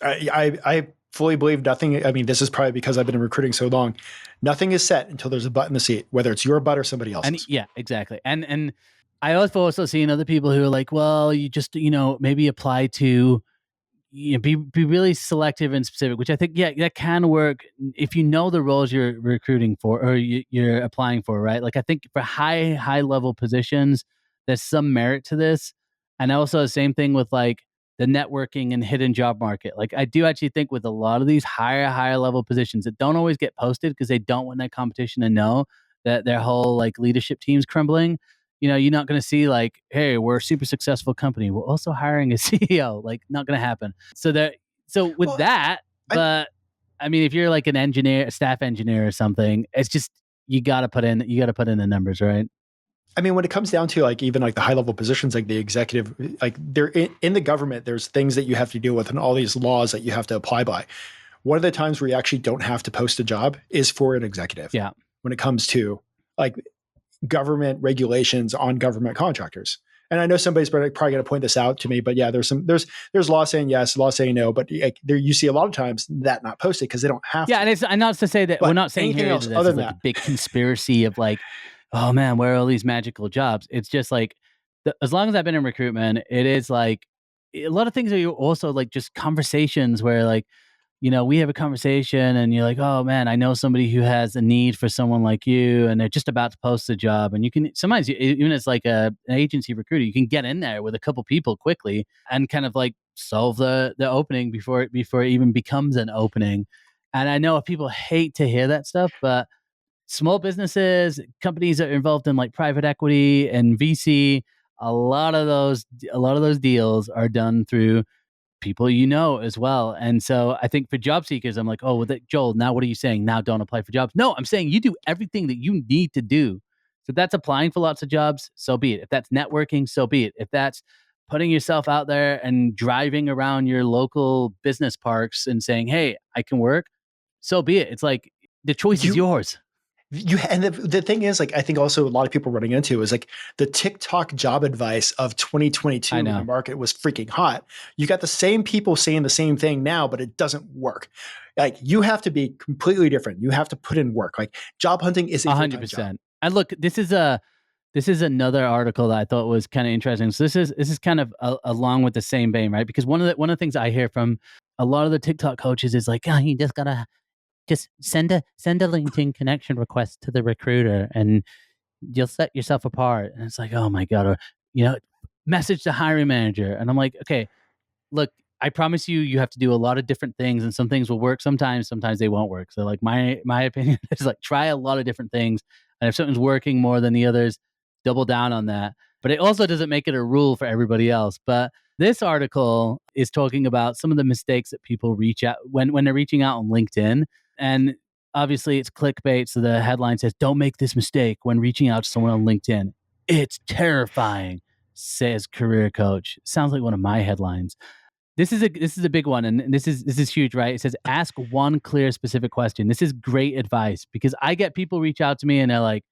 I fully believe nothing. I mean, this is probably because I've been in recruiting so long. Nothing is set until there's a butt in the seat, whether it's your butt or somebody else's. And yeah, exactly. And I also seen other people who are like, well, you just, maybe apply to, be really selective and specific, which I think, yeah, that can work if you know the roles you're recruiting for or you're applying for, right? Like I think for high level positions, there's some merit to this. And also the same thing with like the networking and hidden job market. Like I do actually think with a lot of these higher level positions that don't always get posted because they don't want that competition to know that their whole like leadership team's crumbling. You're not going to see like, hey, we're a super successful company. We're also hiring a CEO. Like, not going to happen. But I mean, if you're like an engineer, a staff engineer or something, it's just you got to put in the numbers, right? I mean, when it comes down to like even like the high level positions, like the executive, like they're in the government, there's things that you have to deal with and all these laws that you have to apply by. One of the times where you actually don't have to post a job is for an executive. Yeah. When it comes to like government regulations on government contractors. And I know somebody's probably going to point this out to me, but yeah, there's law saying yes, law saying no, but like, there you see a lot of times that not posted because they don't have to. Yeah, and not to say that we're not saying here that there's like a big conspiracy of like, oh man, where are all these magical jobs? It's just like, as long as I've been in recruitment, it is like a lot of things are also like just conversations where like, we have a conversation and you're like, oh man, I know somebody who has a need for someone like you and they're just about to post a job. And you can sometimes, even as like an agency recruiter, you can get in there with a couple people quickly and kind of like solve the opening before it even becomes an opening. And I know people hate to hear that stuff, but small businesses, companies that are involved in like private equity and VC, a lot of those deals are done through people as well. And so I think for job seekers, I'm like, oh, well, Joel, now what are you saying? Now don't apply for jobs. No, I'm saying you do everything that you need to do. So if that's applying for lots of jobs, so be it. If that's networking, so be it. If that's putting yourself out there and driving around your local business parks and saying, hey, I can work, so be it. It's like the choice is yours. And the thing is, like, I think also a lot of people running into is like the TikTok job advice of 2022 when the market was freaking hot. You got the same people saying the same thing now, but it doesn't work. Like you have to be completely different. You have to put in work. Like job hunting is 100%. And look, this is another article that I thought was kind of interesting. So this is kind of along with the same vein, right? Because one of the things I hear from a lot of the TikTok coaches is like, oh, you just gotta send a LinkedIn connection request to the recruiter and you'll set yourself apart. And it's like, oh my God, or, message the hiring manager. And I'm like, okay, look, I promise you have to do a lot of different things and some things will work sometimes they won't work. So like my opinion is like, try a lot of different things. And if something's working more than the others, double down on that. But it also doesn't make it a rule for everybody else. But this article is talking about some of the mistakes that people reach out when they're reaching out on LinkedIn. And obviously it's clickbait. So the headline says, don't make this mistake when reaching out to someone on LinkedIn. It's terrifying, says career coach. Sounds like one of my headlines. This is a big one. And this is huge, right? It says, ask one clear, specific question. This is great advice because I get people reach out to me and they're like,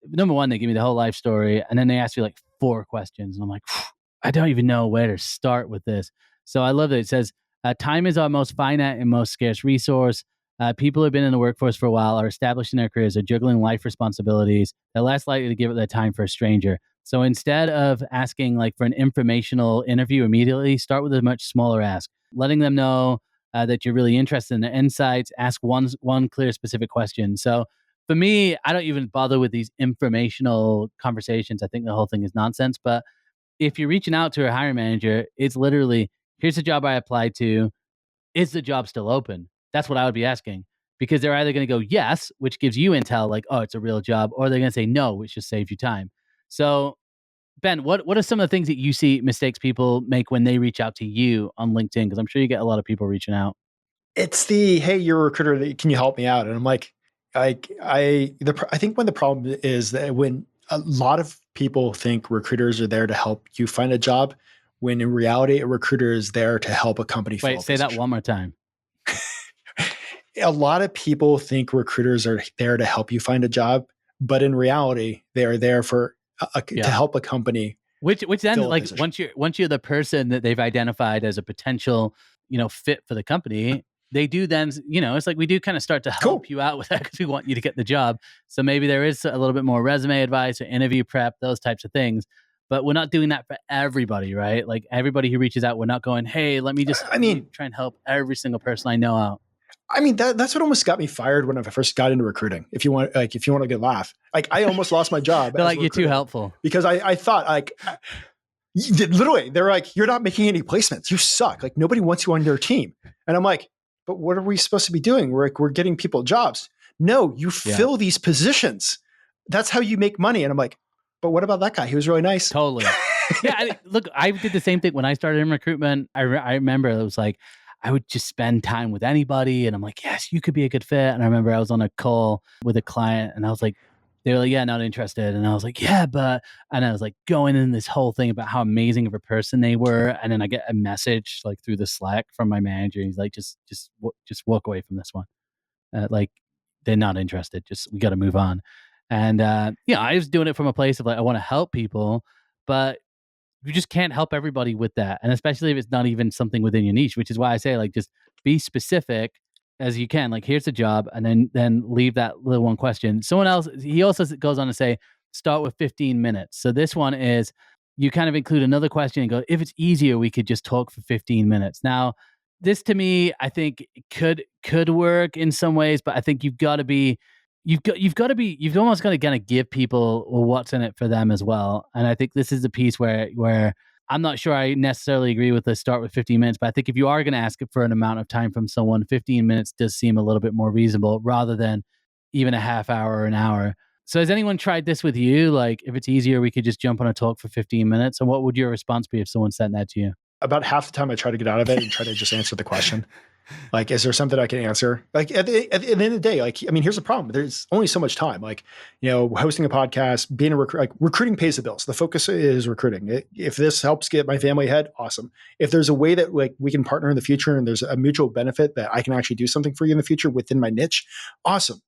number one, they give me the whole life story. And then they ask you like 4 questions. And I'm like, I don't even know where to start with this. So I love that it says, time is our most finite and most scarce resource. People who have been in the workforce for a while are established in their careers, are juggling life responsibilities. They're less likely to give up their time for a stranger. So instead of asking like for an informational interview immediately, start with a much smaller ask, letting them know that you're really interested in their insights. Ask one clear, specific question. So for me, I don't even bother with these informational conversations. I think the whole thing is nonsense. But if you're reaching out to a hiring manager, it's literally, here's the job I applied to. Is the job still open? That's what I would be asking, because they're either going to go yes, which gives you intel like, oh, it's a real job, or they're going to say no, which just saves you time. So, Ben, what are some of the things that you see mistakes people make when they reach out to you on LinkedIn? Because I'm sure you get a lot of people reaching out. It's the, hey, you're a recruiter. Can you help me out? And I'm like, I think when the problem is that when a lot of people think recruiters are there to help you find a job, when in reality, a recruiter is there to help a company fill Wait, a say that position. one more time. A lot of people think recruiters are there to help you find a job, but in reality, they are there for to Yeah. help a company Which then fill a like position. once you're the person that they've identified as a potential, fit for the company, they do then, it's like we do kind of start to Cool. help you out with that because we want you to get the job. So maybe there is a little bit more resume advice or interview prep, those types of things. But we're not doing that for everybody, right? Like everybody who reaches out, we're not going, hey, I let me mean, try and help every single person I know out. that's what almost got me fired when I first got into recruiting. If you want a good laugh, like I almost lost my job They're as like, a you're too recruiter helpful. because I thought literally they're like, you're not making any placements. You suck. Like nobody wants you on their team. And I'm like, but what are we supposed to be doing? We're getting people jobs. No, you Yeah. fill these positions. That's how you make money. And I'm like, but what about that guy? He was really nice. Totally. Yeah, look, I did the same thing when I started in recruitment. I remember it was like I would just spend time with anybody, and I'm like, yes, you could be a good fit. And I remember I was on a call with a client, and I was like, they were like, yeah, not interested. And I was like, yeah, but, and I was like going in this whole thing about how amazing of a person they were, and then I get a message like through the Slack from my manager. He's like, just walk away from this one. Like they're not interested. Just we got to move on. And I was doing it from a place of like I want to help people, but you just can't help everybody with that, and especially if it's not even something within your niche. Which is why I say like just be specific as you can. Like here's the job, and then leave that little one question. Someone else he also goes on to say start with 15 minutes. So this one is you kind of include another question and go if it's easier we could just talk for 15 minutes. Now this to me, I think could work in some ways, but I think you've almost got to kind of give people what's in it for them as well. And I think this is the piece where I'm not sure I necessarily agree with the start with 15 minutes, but I think if you are going to ask for an amount of time from someone, 15 minutes does seem a little bit more reasonable rather than even a half hour or an hour. So has anyone tried this with you? Like if it's easier, we could just jump on a talk for 15 minutes. And what would your response be if someone sent that to you? About half the time I try to get out of it and try to just answer the question. Like, is there something I can answer? Like at the end of the day, like, I mean, here's the problem. There's only so much time. Like, hosting a podcast, being recruiting pays the bills. The focus is recruiting. If this helps get my family ahead, awesome. If there's a way that like we can partner in the future and there's a mutual benefit that I can actually do something for you in the future within my niche, awesome.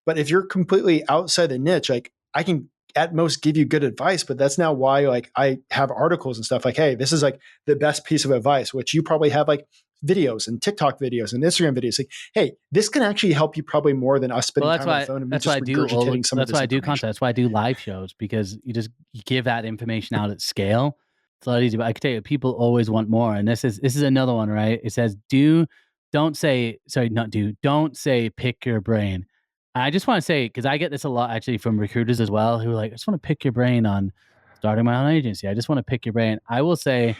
But if you're completely outside the niche, like I can at most give you good advice, but that's now why like I have articles and stuff like, hey, this is like the best piece of advice, which you probably have like videos and TikTok videos and Instagram videos. Like, hey, this can actually help you probably more than us Well, spending time on the phone and me that's why just I do all regurgitating some of that's this why I do information. content. That's why I do live shows because you give that information out at scale. It's a lot easier. But I can tell you, people always want more. And this is another one, right? It says don't say sorry, not do, don't say pick your brain. I just want to say, because I get this a lot actually from recruiters as well, who are like, I just want to pick your brain on starting my own agency. I just want to pick your brain. I will say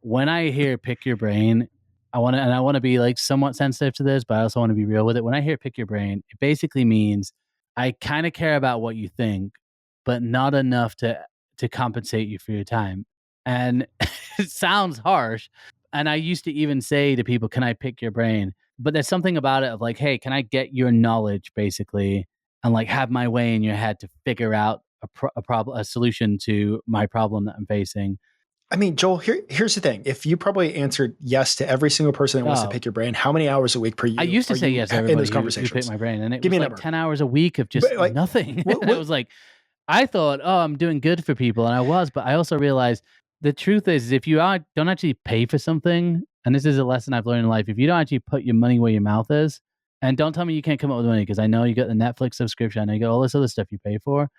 when I hear pick your brain, I want to be like somewhat sensitive to this, but I also want to be real with it. When I hear pick your brain, it basically means I kind of care about what you think, but not enough to compensate you for your time. And it sounds harsh. And I used to even say to people, "Can I pick your brain?" But there's something about it of like, "Hey, can I get your knowledge basically and like have my way in your head to figure out a solution to my problem that I'm facing?" I mean, Joel, here's the thing. If you probably answered yes to every single person that wants to Oh, pick your brain, how many hours a week per I you used to are say you yes to in those everybody who picked conversations? my brain, and it Give me was a like number. 10 hours a week of just But like, nothing. what, And I what, was like, I thought, oh, I'm doing good for people, and I was, but I also realized the truth is if don't actually pay for something, and this is a lesson I've learned in life, if you don't actually put your money where your mouth is, And don't tell me you can't come up with money, because I know you got the Netflix subscription. I know you got all this other stuff you pay for.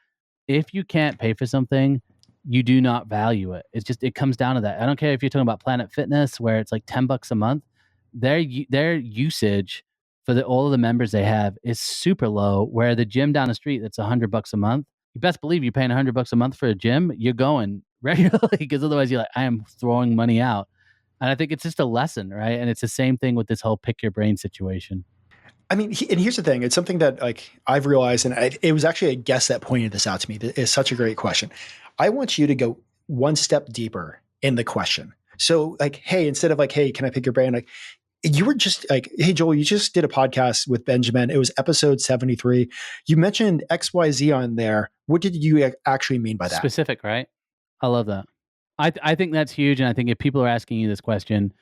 If you can't pay for something, you do not value it. It's just, it comes down to that. I don't care if you're talking about Planet Fitness, where it's like $10 a month. Their usage for all of the members they have is super low. Where the gym down the street that's $100 a month, you best believe you're paying $100 a month for a gym. You're going regularly, because otherwise you're like, I am throwing money out. And I think it's just a lesson, right? And it's the same thing with this whole pick your brain situation. I mean, and here's the thing. It's something that like I've realized, and it was actually a guest that pointed this out to me. It's such a great question. I want you to go one step deeper in the question. So like, hey, instead of like, hey, can I pick your brain? Like, you were just like, hey, Joel, you just did a podcast with Benjamin. It was episode 73. You mentioned XYZ on there. What did you actually mean by that? Specific, right? I love that. I think that's huge. And I think if people are asking you this question,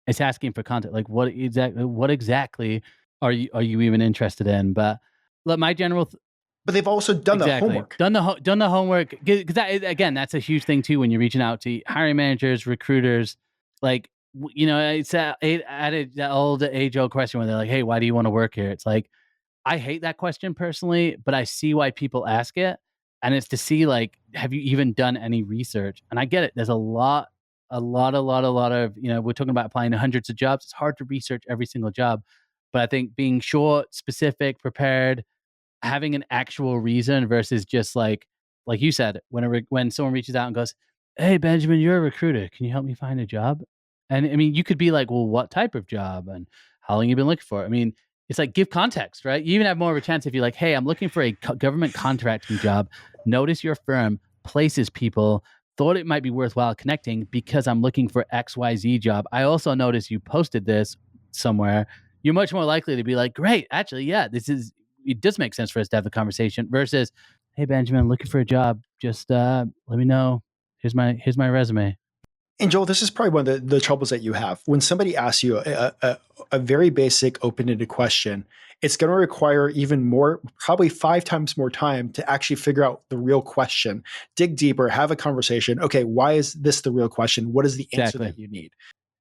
it's asking for content. Like, what exactly are you even interested in? But look, my general but they've also done the homework. Done the homework. Because again, that's a huge thing too when you're reaching out to hiring managers, recruiters. Like, it's that old age-old question where they're like, "Hey, why do you want to work here?" It's like, I hate that question personally, but I see why people ask it, and it's to see like, have you even done any research? And I get it. There's a lot of we're talking about applying to hundreds of jobs. It's hard to research every single job, but I think being short, specific, prepared, having an actual reason versus just like you said, when someone reaches out and goes, "Hey, Benjamin, you're a recruiter. Can you help me find a job?" And I mean, you could be like, "Well, what type of job and how long you been looking for?" I mean, it's like, give context, right? You even have more of a chance if you're like, "Hey, I'm looking for a government contracting job. Notice your firm places people. Thought it might be worthwhile connecting because I'm looking for XYZ job. I also noticed you posted this somewhere." You're much more likely to be like, "Great, actually, yeah, it does make sense for us to have the conversation," versus, "Hey, Benjamin, looking for a job. Just let me know. Here's my resume." And Joel, this is probably one of the troubles that you have. When somebody asks you a very basic open-ended question, it's going to require even more, probably 5 times more time to actually figure out the real question, dig deeper, have a conversation. Okay, why is this the real question? What is the answer that you need?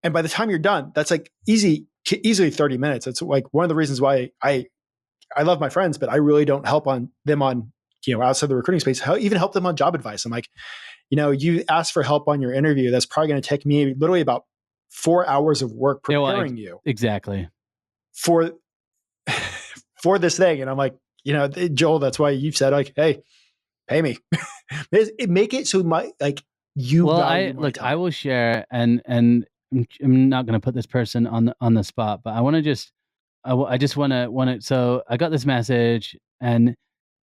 And by the time you're done, that's like easily 30 minutes. It's like one of the reasons why I love my friends, but I really don't help them on outside the recruiting space, even help them on job advice. I'm like, you ask for help on your interview. That's probably going to take me literally about 4 hours of work preparing you exactly for this thing. And I'm like, Joel, that's why you've said like, hey, pay me. Make it so you. Well, I will share, and I'm not going to put this person on the spot, but I want to just. I just want to. So I got this message, and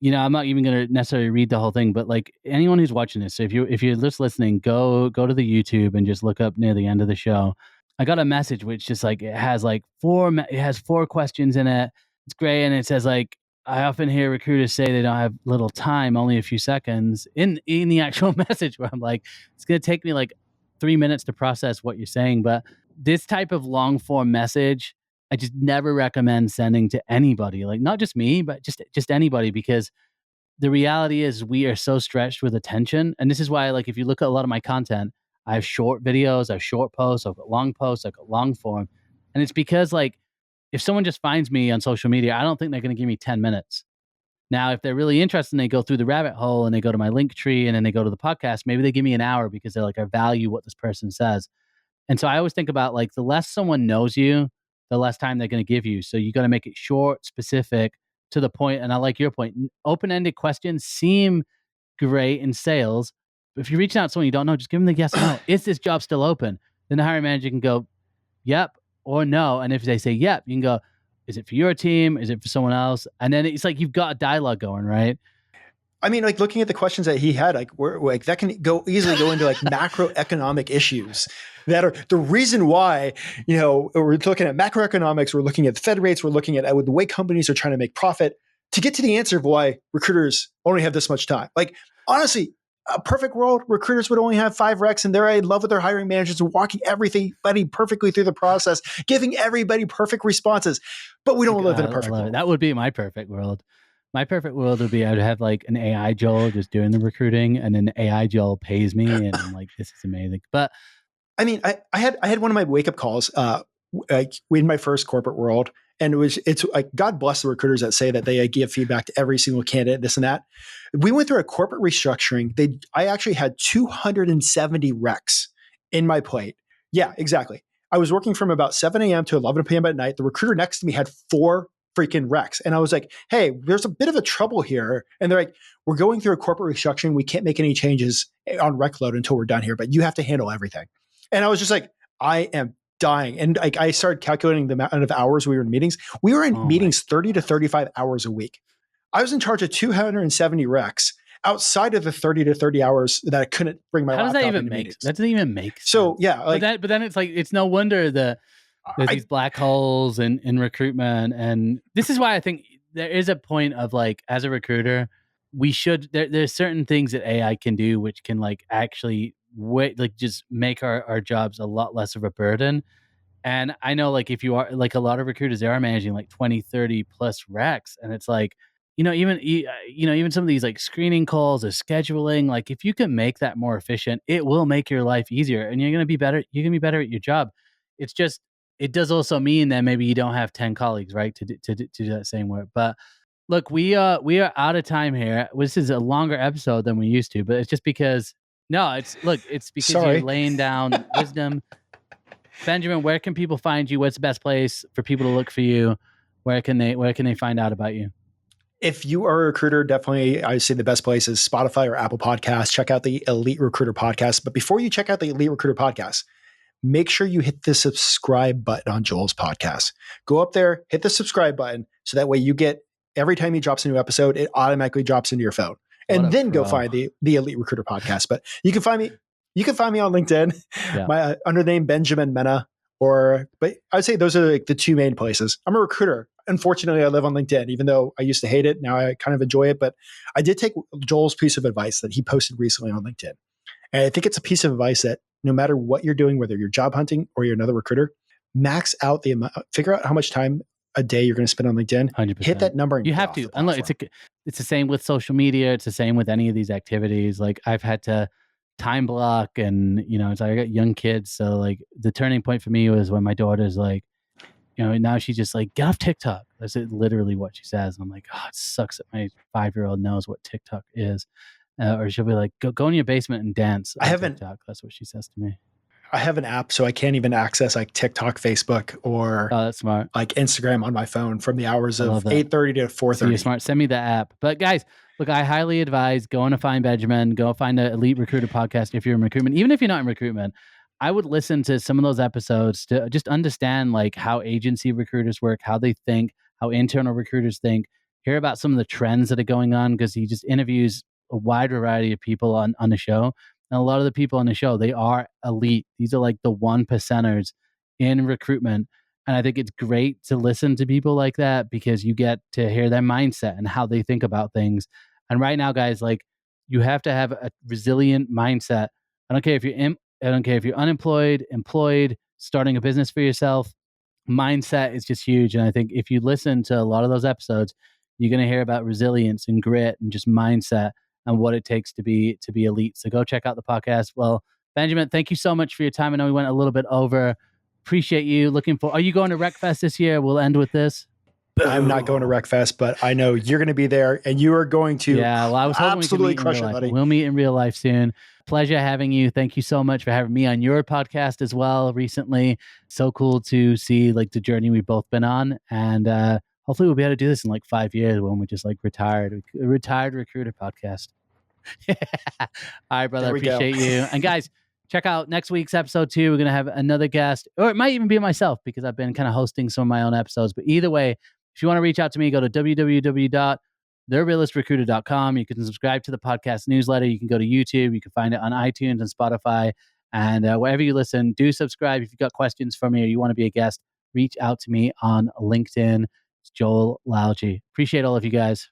I'm not even going to necessarily read the whole thing, but like anyone who's watching this, so if you're just listening, go to the YouTube and just look up near the end of the show. I got a message which just like it has 4 questions in it. It's great, and it says like, I often hear recruiters say they don't have little time, only a few seconds in the actual message, where I'm like, it's going to take me like 3 minutes to process what you're saying, but this type of long form message, I just never recommend sending to anybody, like not just me, but just anybody, because the reality is we are so stretched with attention. And this is why, like, if you look at a lot of my content, I have short videos, I have short posts, I've got long posts, I've got long form. And it's because like, if someone just finds me on social media, I don't think they're going to give me 10 minutes. Now, if they're really interested and they go through the rabbit hole and they go to my link tree and then they go to the podcast, maybe they give me an hour because they're like, I value what this person says. And so I always think about like, the less someone knows you, the less time they're going to give you. So you got to make it short, specific, to the point. And I like your point. Open-ended questions seem great in sales. But if you're reaching out to someone you don't know, just give them the yes or no. Is this job still open? Then the hiring manager can go, yep or no. And if they say yep, you can go, is it for your team? Is it for someone else? And then it's like you've got a dialogue going, right? I mean, like looking at the questions that he had, like that can easily go into like macroeconomic issues that are the reason why, we're looking at macroeconomics, we're looking at the Fed rates, we're looking at the way companies are trying to make profit to get to the answer of why recruiters only have this much time. Like, honestly, a perfect world, recruiters would only have 5 recs and they're in love with their hiring managers and walking everybody perfectly through the process, giving everybody perfect responses. But we don't live in a perfect world. That would be my perfect world. My perfect world would be I'd have like an AI Joel just doing the recruiting, and then AI Joel pays me, and I'm like, this is amazing. But I mean, I had one of my wake up calls in my first corporate world, And it's like, God bless the recruiters that say that they give feedback to every single candidate, this and that. We went through a corporate restructuring. I actually had 270 recs in my plate. Yeah, exactly. I was working from about 7 a.m. to 11 p.m. at night. The recruiter next to me had 4 freaking recs. And I was like, hey, there's a bit of a trouble here. And they're like, we're going through a corporate restructuring. We can't make any changes on rec load until we're done here, but you have to handle everything. And I was just like, I am dying. And like, I started calculating the amount of hours we were in meetings. We were in meetings 30 to 35 hours a week. I was in charge of 270 recs outside of the 30 to 30 hours that I couldn't bring my laptop into meetings. That doesn't even make sense. So yeah. Like, but then it's like, it's no wonder there's these black holes in recruitment. And this is why I think there is a point of like, as a recruiter, there's certain things that AI can do, which can like actually just make our jobs a lot less of a burden. And I know like if you are like a lot of recruiters, they are managing like 20, 30 plus recs. And it's like, even some of these like screening calls or scheduling, like if you can make that more efficient, it will make your life easier and you're going to be better. You're going to be better at your job. It's just, it does also mean that maybe you don't have 10 colleagues, right, to do that same work. But look, we are out of time here. This is a longer episode than we used to, but it's just because it's because you're laying down wisdom. Benjamin, where can people find you? What's the best place for people to look for you? Where can they find out about you? If you are a recruiter, definitely I say the best place is Spotify or Apple Podcasts. Check out the Elite Recruiter podcast. But before you check out the Elite Recruiter podcast, make sure you hit the subscribe button on Joel's podcast. Go up there, hit the subscribe button, so that way you get, every time he drops a new episode, it automatically drops into your phone. And then go find the Elite Recruiter podcast. But you can find me on LinkedIn, my under the name Benjamin Mena. But I would say those are like the two main places. I'm a recruiter. Unfortunately, I live on LinkedIn, even though I used to hate it. Now I kind of enjoy it. But I did take Joel's piece of advice that he posted recently on LinkedIn. And I think it's a piece of advice that no matter what you're doing, whether you're job hunting or you're another recruiter, max out the amount, figure out how much time a day you're going to spend on LinkedIn. 100%. Hit that number. And you have to. And look, it's the same with social media. It's the same with any of these activities. Like I've had to time block, and it's like I got young kids, so like the turning point for me was when my daughter's like, now she's just like, get off TikTok. That's literally what she says. And I'm like, oh, it sucks that my 5-year-old knows what TikTok is. Or she'll be like, go in your basement and dance on TikTok. That's what she says to me. I have an app, so I can't even access like TikTok, Facebook, or that's smart, like Instagram on my phone from the hours of 8:30 to 4:30. So you're smart. Send me the app. But guys, look, I highly advise going to find Benjamin, go find the Elite Recruiter podcast if you're in recruitment. Even if you're not in recruitment, I would listen to some of those episodes to just understand like how agency recruiters work, how they think, how internal recruiters think, hear about some of the trends that are going on, because he just interviews a wide variety of people on the show. And a lot of the people on the show, they are elite. These are like the 1%ers in recruitment. And I think it's great to listen to people like that because you get to hear their mindset and how they think about things. And right now, guys, like you have to have a resilient mindset. I don't care if you're unemployed, employed, starting a business for yourself. Mindset is just huge. And I think if you listen to a lot of those episodes, you're going to hear about resilience and grit and just mindset and what it takes to be elite. So go check out the podcast. Well, Benjamin, thank you so much for your time. I know we went a little bit over. Appreciate you. Are you going to RecFest this year? We'll end with this. I'm not going to RecFest, but I know you're going to be there and you are going to I was hoping absolutely crush it, buddy. We'll meet in real life soon. Pleasure having you. Thank you so much for having me on your podcast as well recently. So cool to see like the journey we've both been on. And hopefully we'll be able to do this in like 5 years when we're just like retired recruiter podcast. All right, brother. Appreciate you. And guys, check out next week's episode 2. We're going to have another guest, or it might even be myself because I've been kind of hosting some of my own episodes. But either way, if you want to reach out to me, go to www.therealistrecruiter.com. You can subscribe to the podcast newsletter. You can go to YouTube. You can find it on iTunes and Spotify. And wherever you listen, do subscribe. If you've got questions for me or you want to be a guest, reach out to me on LinkedIn. It's Joel Lalgee. Appreciate all of you guys.